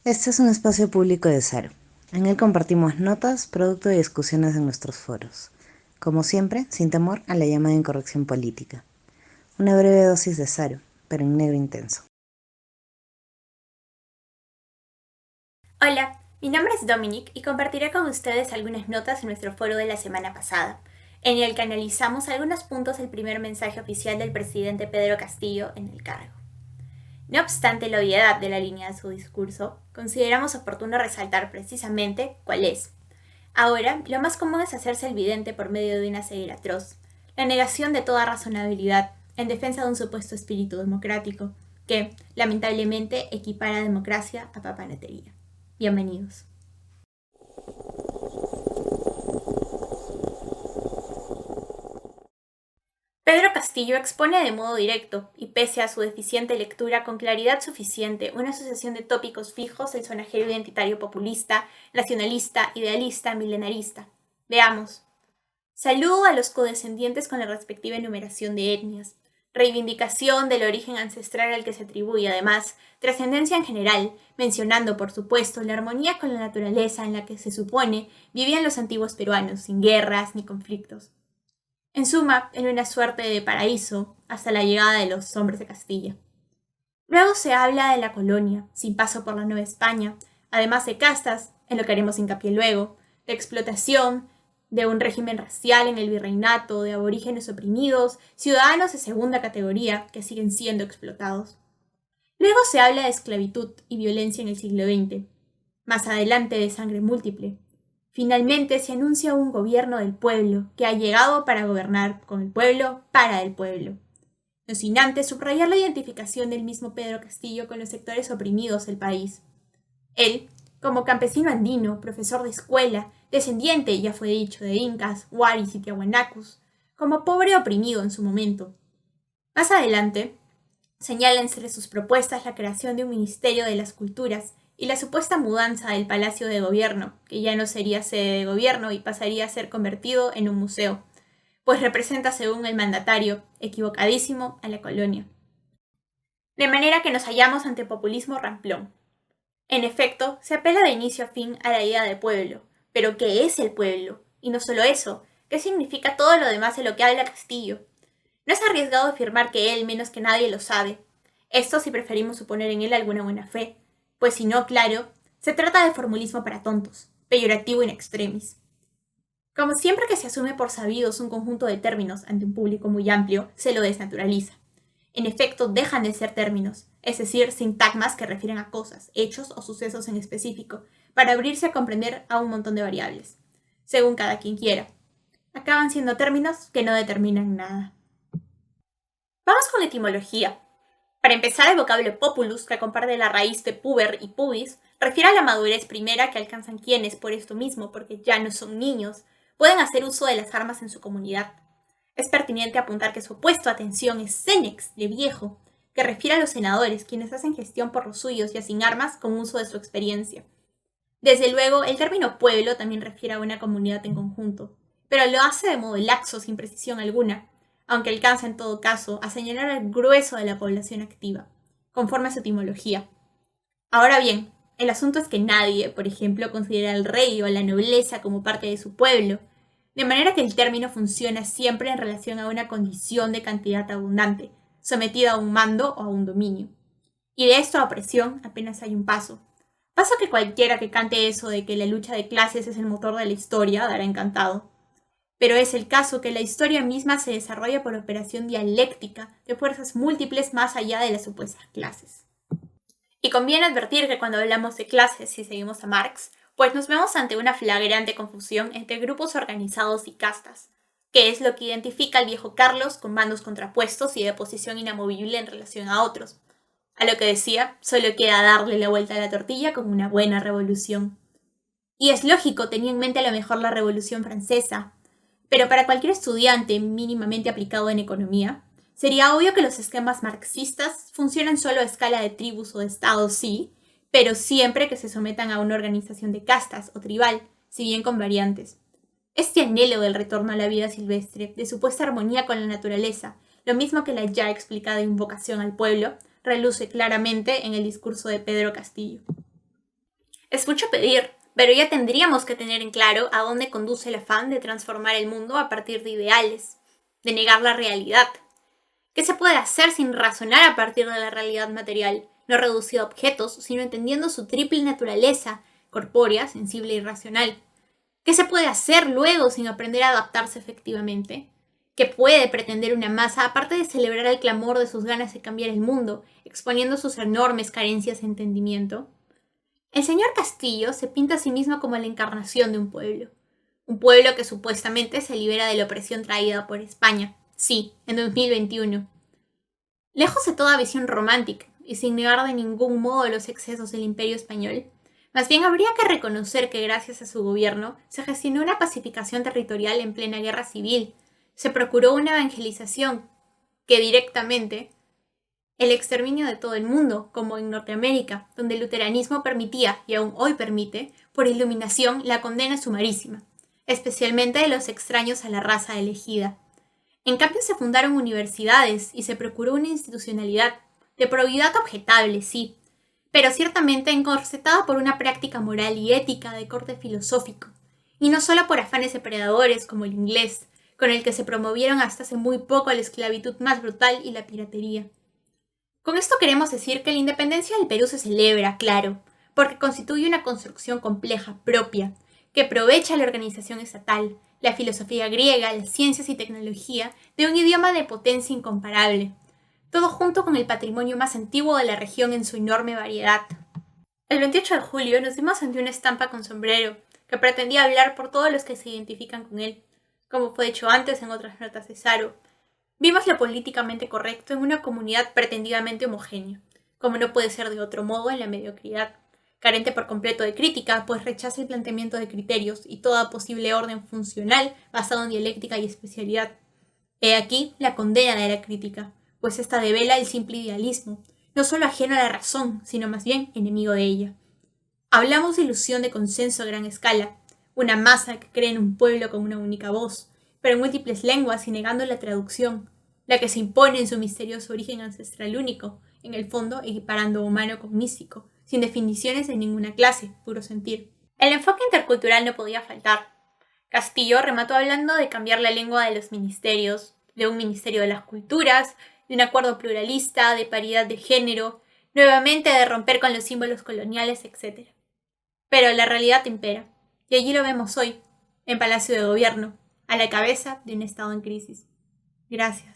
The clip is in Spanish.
Este es un espacio público de Saro. En él compartimos notas, producto de discusiones en nuestros foros. Como siempre, sin temor a la llamada incorrección política. Una breve dosis de Saro, pero en negro intenso. Hola, mi nombre es Dominic y compartiré con ustedes algunas notas en nuestro foro de la semana pasada, en el que analizamos algunos puntos del primer mensaje oficial del presidente Pedro Castillo en el cargo. No obstante la obviedad de la línea de su discurso, consideramos oportuno resaltar precisamente cuál es. Ahora, lo más común es hacerse el vidente por medio de una ceguera atroz, la negación de toda razonabilidad en defensa de un supuesto espíritu democrático, que, lamentablemente, equipara democracia a papanatería. Bienvenidos. Pedro Castillo expone de modo directo, y pese a su deficiente lectura con claridad suficiente, una asociación de tópicos fijos del sonajero identitario populista, nacionalista, idealista, milenarista. Veamos. Saludo a los codescendientes con la respectiva enumeración de etnias. Reivindicación del origen ancestral al que se atribuye, además, trascendencia en general, mencionando, por supuesto, la armonía con la naturaleza en la que se supone vivían los antiguos peruanos, sin guerras ni conflictos. En suma, en una suerte de paraíso, hasta la llegada de los hombres de Castilla. Luego se habla de la colonia, sin paso por la Nueva España, además de castas, en lo que haremos hincapié luego, de explotación, de un régimen racial en el virreinato, de aborígenes oprimidos, ciudadanos de segunda categoría que siguen siendo explotados. Luego se habla de esclavitud y violencia en el siglo XX, más adelante de sangre múltiple. Finalmente se anuncia un gobierno del pueblo que ha llegado para gobernar con el pueblo para el pueblo. No sin antes subrayar la identificación del mismo Pedro Castillo con los sectores oprimidos del país. Él, como campesino andino, profesor de escuela, descendiente, ya fue dicho, de incas, huaris y tiahuanacus, como pobre oprimido en su momento. Más adelante, señala entre sus propuestas la creación de un Ministerio de las Culturas y la supuesta mudanza del Palacio de Gobierno, que ya no sería sede de gobierno y pasaría a ser convertido en un museo, pues representa, según el mandatario, equivocadísimo a la colonia. De manera que nos hallamos ante populismo ramplón. En efecto, se apela de inicio a fin a la idea de pueblo, pero ¿qué es el pueblo? Y no solo eso, ¿qué significa todo lo demás de lo que habla Castillo? No es arriesgado afirmar que él menos que nadie lo sabe. Esto si preferimos suponer en él alguna buena fe, pues si no, claro, se trata de formulismo para tontos, peyorativo in extremis. Como siempre que se asume por sabidos un conjunto de términos ante un público muy amplio, se lo desnaturaliza. En efecto, dejan de ser términos, es decir, sintagmas que refieren a cosas, hechos o sucesos en específico, para abrirse a comprender a un montón de variables, según cada quien quiera. Acaban siendo términos que no determinan nada. Vamos con la etimología. Para empezar, el vocablo populus, que comparte la raíz de puber y pubis, refiere a la madurez primera que alcanzan quienes, por esto mismo, porque ya no son niños, pueden hacer uso de las armas en su comunidad. Es pertinente apuntar que su opuesto a tensión es senex, de viejo, que refiere a los senadores, quienes hacen gestión por los suyos ya sin armas con uso de su experiencia. Desde luego, el término pueblo también refiere a una comunidad en conjunto, pero lo hace de modo laxo, sin precisión alguna, aunque alcanza en todo caso a señalar al grueso de la población activa, conforme a su etimología. Ahora bien, el asunto es que nadie, por ejemplo, considera al rey o a la nobleza como parte de su pueblo, de manera que el término funciona siempre en relación a una condición de cantidad abundante, sometida a un mando o a un dominio. Y de esto a opresión apenas hay un paso. Paso que cualquiera que cante eso de que la lucha de clases es el motor de la historia dará encantado. Pero es el caso que la historia misma se desarrolla por operación dialéctica de fuerzas múltiples más allá de las supuestas clases. Y conviene advertir que cuando hablamos de clases, si seguimos a Marx, pues nos vemos ante una flagrante confusión entre grupos organizados y castas, que es lo que identifica al viejo Carlos con bandos contrapuestos y de posición inamovible en relación a otros. A lo que decía, solo queda darle la vuelta a la tortilla con una buena revolución. Y es lógico, tenía en mente a lo mejor la Revolución Francesa, pero para cualquier estudiante mínimamente aplicado en economía, sería obvio que los esquemas marxistas funcionan solo a escala de tribus o de estados, sí, pero siempre que se sometan a una organización de castas o tribal, si bien con variantes. Este anhelo del retorno a la vida silvestre, de supuesta armonía con la naturaleza, lo mismo que la ya explicada invocación al pueblo, reluce claramente en el discurso de Pedro Castillo. Es mucho pedir, pero ya tendríamos que tener en claro a dónde conduce el afán de transformar el mundo a partir de ideales, de negar la realidad. ¿Qué se puede hacer sin razonar a partir de la realidad material, no reducida a objetos, sino entendiendo su triple naturaleza, corpórea, sensible y racional? ¿Qué se puede hacer luego sin aprender a adaptarse efectivamente? ¿Qué puede pretender una masa aparte de celebrar el clamor de sus ganas de cambiar el mundo, exponiendo sus enormes carencias de entendimiento? El señor Castillo se pinta a sí mismo como la encarnación de un pueblo que supuestamente se libera de la opresión traída por España, sí, en 2021. Lejos de toda visión romántica, y sin negar de ningún modo los excesos del Imperio español, más bien habría que reconocer que gracias a su gobierno se gestionó una pacificación territorial en plena guerra civil, se procuró una evangelización que directamente el exterminio de todo el mundo, como en Norteamérica, donde el luteranismo permitía, y aún hoy permite, por iluminación, la condena sumarísima, especialmente de los extraños a la raza elegida. En cambio se fundaron universidades y se procuró una institucionalidad de probidad objetable, sí, pero ciertamente encorsetada por una práctica moral y ética de corte filosófico, y no solo por afanes depredadores como el inglés, con el que se promovieron hasta hace muy poco la esclavitud más brutal y la piratería. Con esto queremos decir que la independencia del Perú se celebra, claro, porque constituye una construcción compleja, propia, que aprovecha la organización estatal, la filosofía griega, las ciencias y tecnología de un idioma de potencia incomparable, todo junto con el patrimonio más antiguo de la región en su enorme variedad. El 28 de julio nos dimos ante una estampa con sombrero, que pretendía hablar por todos los que se identifican con él, como fue hecho antes en otras notas de Saro. Vimos lo políticamente correcto en una comunidad pretendidamente homogénea, como no puede ser de otro modo en la mediocridad, carente por completo de crítica, pues rechaza el planteamiento de criterios y toda posible orden funcional basado en dialéctica y especialidad. He aquí la condena de la crítica, pues esta devela el simple idealismo, no solo ajeno a la razón, sino más bien enemigo de ella. Hablamos de ilusión de consenso a gran escala, una masa que cree en un pueblo con una única voz, pero en múltiples lenguas y negando la traducción, la que se impone en su misterioso origen ancestral único, en el fondo equiparando humano con místico, sin definiciones de ninguna clase, puro sentir. El enfoque intercultural no podía faltar. Castillo remató hablando de cambiar la lengua de los ministerios, de un ministerio de las culturas, de un acuerdo pluralista, de paridad de género, nuevamente de romper con los símbolos coloniales, etc. Pero la realidad impera, y allí lo vemos hoy, en Palacio de Gobierno, a la cabeza de un Estado en crisis. Gracias.